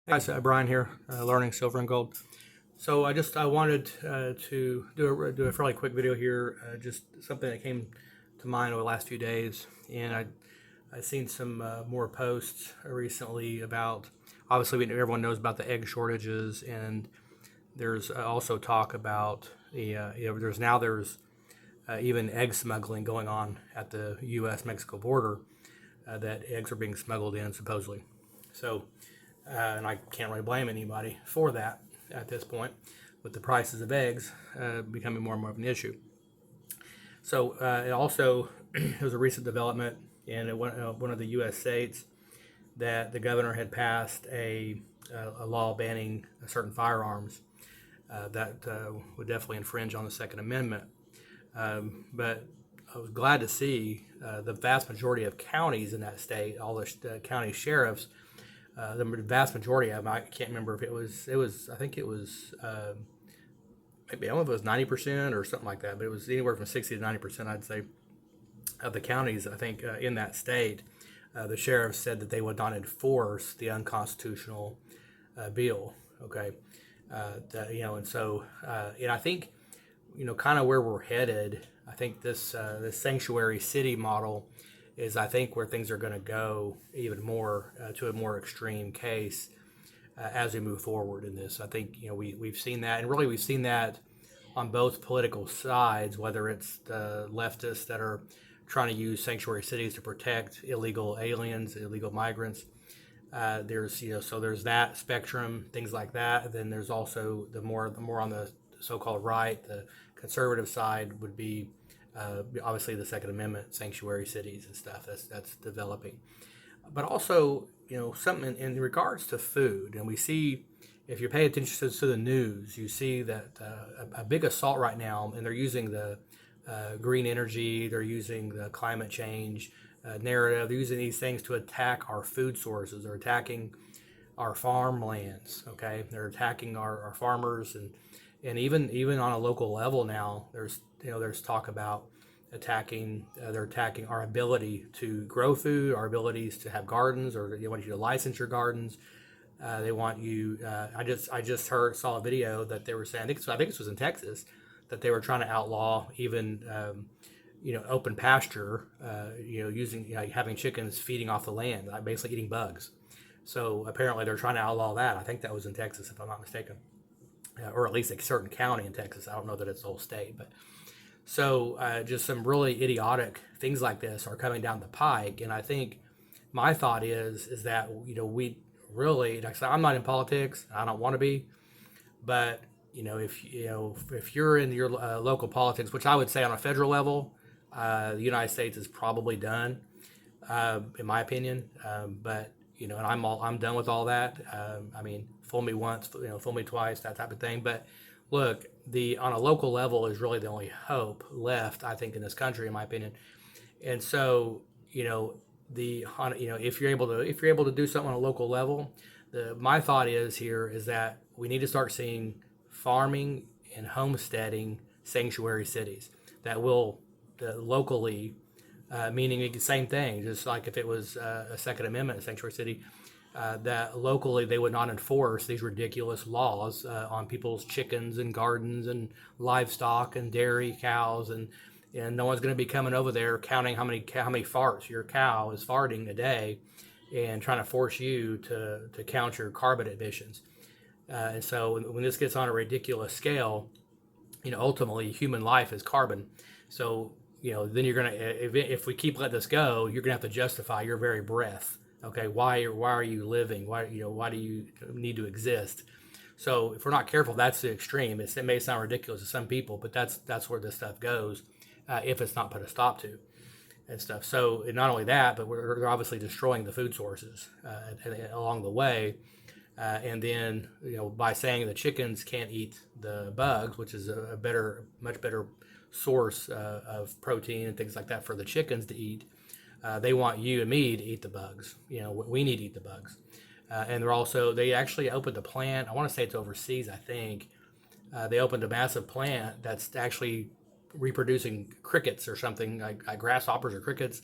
Hey guys, Brian here, learning silver and gold. So I wanted to do a fairly quick video here, just something that came to mind over the last few days, and I seen some more posts recently about. Obviously, everyone knows about the egg shortages, and there's also talk about there's even egg smuggling going on at the U.S. Mexico border. That eggs are being smuggled in supposedly. So and I can't really blame anybody for that at this point, with the prices of eggs becoming more and more of an issue. So it also it was a recent development in one of the U.S. states that the governor had passed a law banning certain firearms that would definitely infringe on the Second Amendment. But I was glad to see the vast majority of counties in that state, all the county sheriffs, the vast majority of them, I can't remember if I think it was, maybe I don't know if it was 90% or something like that, but it was anywhere from 60 to 90%, I'd say, of the counties, I think, in that state, the sheriffs said that they would not enforce the unconstitutional bill. Okay. And so, and I think, kind of where we're headed, I think this sanctuary city model is, I think, where things are going to go even more to a more extreme case as we move forward in this. I think we've seen that, and really we've seen that on both political sides, whether it's the leftists that are trying to use sanctuary cities to protect illegal aliens, illegal migrants. There's that spectrum, things like that. Then there's also the more on the so-called right, the conservative side would be obviously the Second Amendment, sanctuary cities and stuff that's developing. But also, something in regards to food, and we see, if you pay attention to the news, you see that a big assault right now, and they're using the green energy, they're using the climate change narrative, they're using these things to attack our food sources, they're attacking our farmlands. Okay, they're attacking our farmers, and even on a local level now, there's talk about they're attacking our ability to grow food, our abilities to have gardens, or they want you to license your gardens. They want you. I just saw a video that they were saying. I think this was in Texas, that they were trying to outlaw even open pasture. Using having chickens feeding off the land, like basically eating bugs. So apparently they're trying to outlaw that. I think that was in Texas, if I'm not mistaken, or at least a certain county in Texas. I don't know that it's the whole state, but so just some really idiotic things like this are coming down the pike, and I think my thought is that we really, like I said, I'm not in politics. I don't want to be, but if you're in your local politics, which I would say on a federal level, the United States is probably done, in my opinion. But and I'm done with all that. I mean, fool me once, fool me twice, that type of thing. But look, the on a local level is really the only hope left, I think, in this country, in my opinion. And so, if you're able to do something on a local level, my thought is that we need to start seeing farming and homesteading sanctuary cities that will locally, meaning the same thing, just like if it was a Second Amendment sanctuary city, that locally they would not enforce these ridiculous laws on people's chickens and gardens and livestock and dairy cows, and no one's going to be coming over there counting how many farts your cow is farting a day and trying to force you to count your carbon emissions. And so when this gets on a ridiculous scale, ultimately human life is carbon. So then you're gonna, if we keep letting this go, you're gonna have to justify your very breath. Okay, why are you living? Why do you need to exist? So if we're not careful, that's the extreme. It may sound ridiculous to some people, but that's where this stuff goes if it's not put a stop to and stuff. So not only that, but they're obviously destroying the food sources along the way. And then, by saying the chickens can't eat the bugs, which is much better source of protein and things like that for the chickens to eat, they want you and me to eat the bugs. We need to eat the bugs. And they actually opened a plant. I want to say it's overseas, I think. They opened a massive plant that's actually reproducing crickets or something, like grasshoppers or crickets,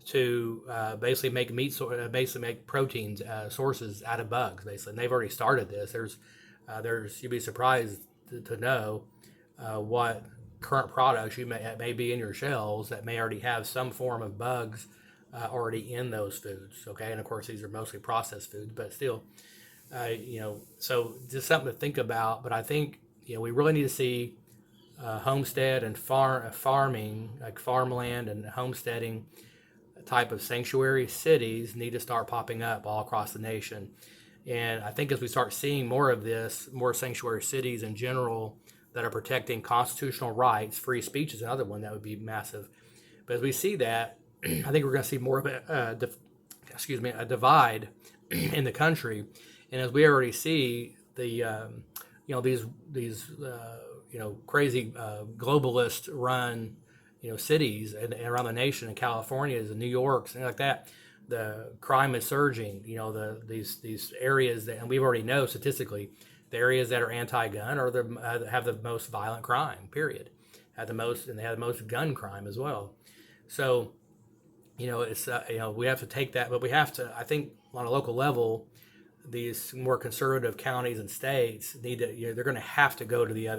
to basically make basically make proteins sources out of bugs, basically. And they've already started this. There's you'd be surprised to know what current products you may be in your shelves that may already have some form of bugs already in those foods. Okay, and of course these are mostly processed foods, but still, so just something to think about. But I think we really need to see homestead and farming, like farmland and homesteading type of sanctuary cities need to start popping up all across the nation. And I think as we start seeing more of this, more sanctuary cities in general that are protecting constitutional rights, free speech is another one that would be massive. But as we see that, I think we're going to see more of a divide in the country. And as we already see these crazy globalist run cities and around the nation, in California and New York, things like that, the crime is surging. These areas that, and we already know statistically, the areas that are anti-gun have the most violent crime. Period. Have the most, and they have the most gun crime as well. So, it's we have to take that, but we have to. I think on a local level, these more conservative counties and states need to, they're going to have to go to the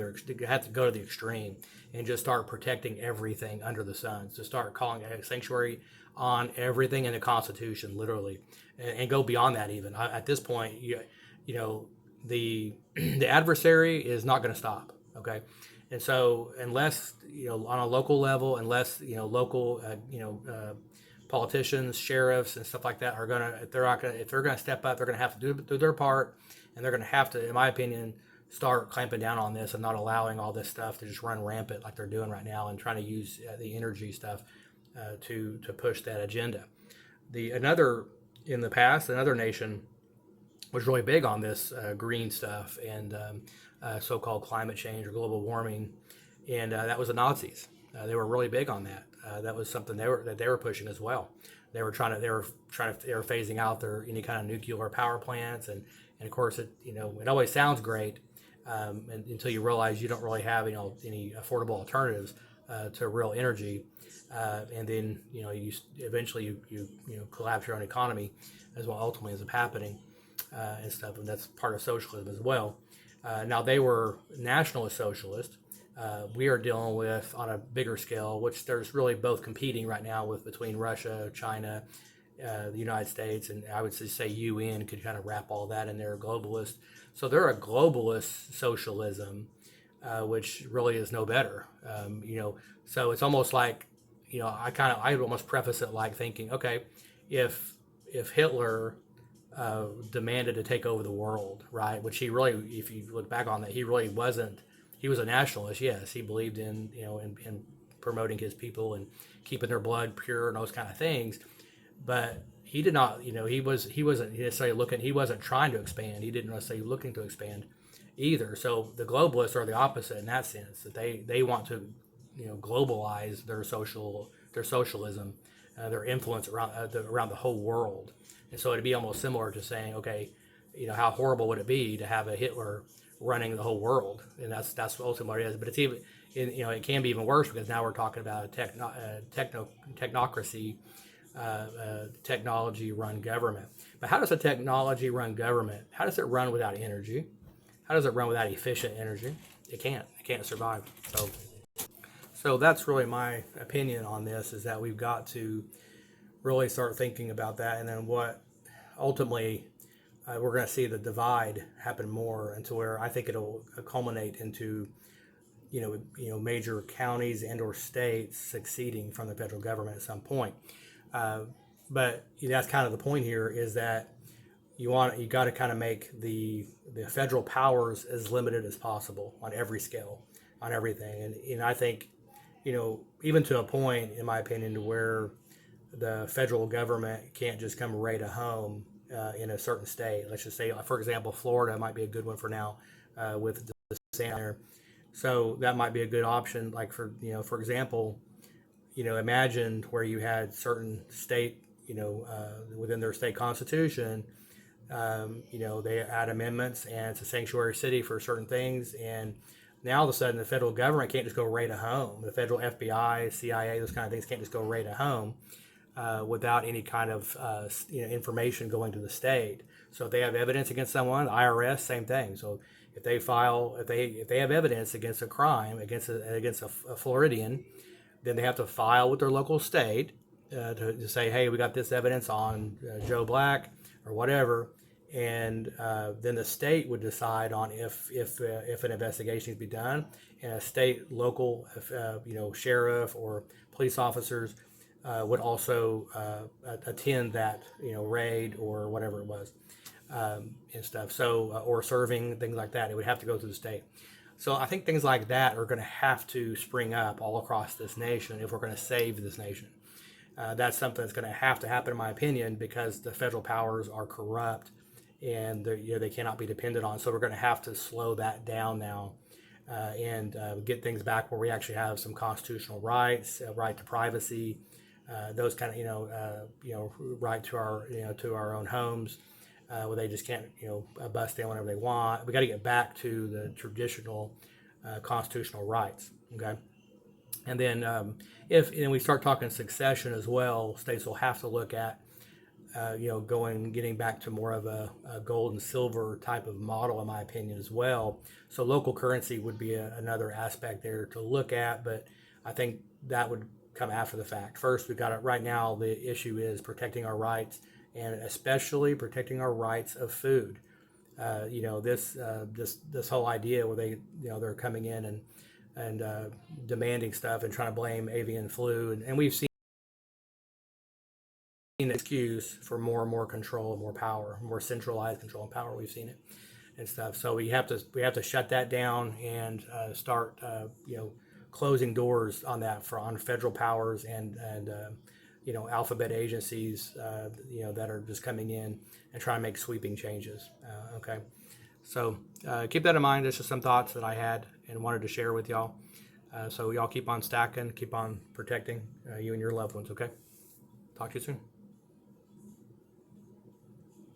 extreme and just start protecting everything under the sun. To start calling a sanctuary on everything in the Constitution, literally, and go beyond that. Even at this point, the the adversary is not going to stop. Okay, and so unless on a local level, unless local politicians, sheriffs, and stuff like that are gonna, if they're gonna step up, they're gonna have to do their part, and they're gonna have to, in my opinion, start clamping down on this and not allowing all this stuff to just run rampant like they're doing right now, and trying to use the energy stuff to push that agenda. In the past, another nation was really big on this green stuff and so-called climate change or global warming, and that was the Nazis. They were really big on that. That was something they were pushing as well. They were phasing out any kind of nuclear power plants, and of course it always sounds great until you realize you don't really have any affordable alternatives to real energy, and then you eventually collapse your own economy, as well ultimately ends up happening and stuff, and that's part of socialism as well. Now they were nationalist socialists. We are dealing with on a bigger scale, which there's really both competing right now between Russia, China, the United States, and I would say UN could kind of wrap all that in there, globalist. So they're a globalist socialism, which really is no better. So it's almost like, I almost preface it like thinking, okay, if Hitler demanded to take over the world, right? Which he really, if you look back on that, he really wasn't. He was a nationalist, yes. He believed in promoting his people and keeping their blood pure and those kind of things. But he did not, he wasn't necessarily looking. He wasn't trying to expand. He didn't necessarily looking to expand either. So the globalists are the opposite in that sense. That they want to, globalize their socialism, their influence around the whole world. And so it'd be almost similar to saying, okay, how horrible would it be to have a Hitler running the whole world? And that's ultimately what it is. But it's even, it can be even worse, because now we're talking about a technocracy, technology-run government. But how does a technology-run government? How does it run without energy? How does it run without efficient energy? It can't. It can't survive. So that's really my opinion on this, is that we've got to really start thinking about that, and then what ultimately we're going to see the divide happen more, into where I think it'll culminate into major counties and or states succeeding from the federal government at some point. But that's kind of the point here, is that you got to kind of make the federal powers as limited as possible on every scale, on everything, and I think even to a point, in my opinion, to where the federal government can't just come raid a home in a certain state. Let's just say, for example, Florida might be a good one for now with the sand there. So that might be a good option. Like for example, imagine where you had certain state, within their state constitution, they add amendments, and it's a sanctuary city for certain things, and now all of a sudden the federal government can't just go raid a home. The federal FBI, CIA, those kind of things can't just go raid a home. without any kind of information going to the state. So if they have evidence against someone, the IRS, same thing. So if they have evidence against a crime against a Floridian, then they have to file with their local state to say, hey, we got this evidence on Joe Black or whatever, and then the state would decide on if an investigation needs to be done, and a state local sheriff or police officers would also attend that raid or whatever it was, and stuff. So or serving things like that, it would have to go through the state. So I think things like that are going to have to spring up all across this nation if we're going to save this nation. That's something that's going to have to happen, in my opinion, because the federal powers are corrupt and they cannot be depended on. So we're going to have to slow that down now and get things back where we actually have some constitutional rights, right to privacy, those kind of right to our own homes. Where they just can't, bust in whenever they want. We got to get back to the traditional constitutional rights. Okay, and then if we start talking succession as well, states will have to look at, getting back to more of a gold and silver type of model, in my opinion, as well. So local currency would be another aspect there to look at, but I think that would come after the fact. First, we've got it right now. The issue is protecting our rights, and especially protecting our rights of food. This whole idea where they're coming in and demanding stuff and trying to blame avian flu, and we've seen an excuse for more and more control and more power, more centralized control and power. We've seen it and stuff. So we have to shut that down and start closing doors on that on federal powers and alphabet agencies, that are just coming in and trying to make sweeping changes. Okay, so keep that in mind. That's just some thoughts that I had and wanted to share with y'all. So y'all keep on stacking, keep on protecting you and your loved ones. Okay, talk to you soon.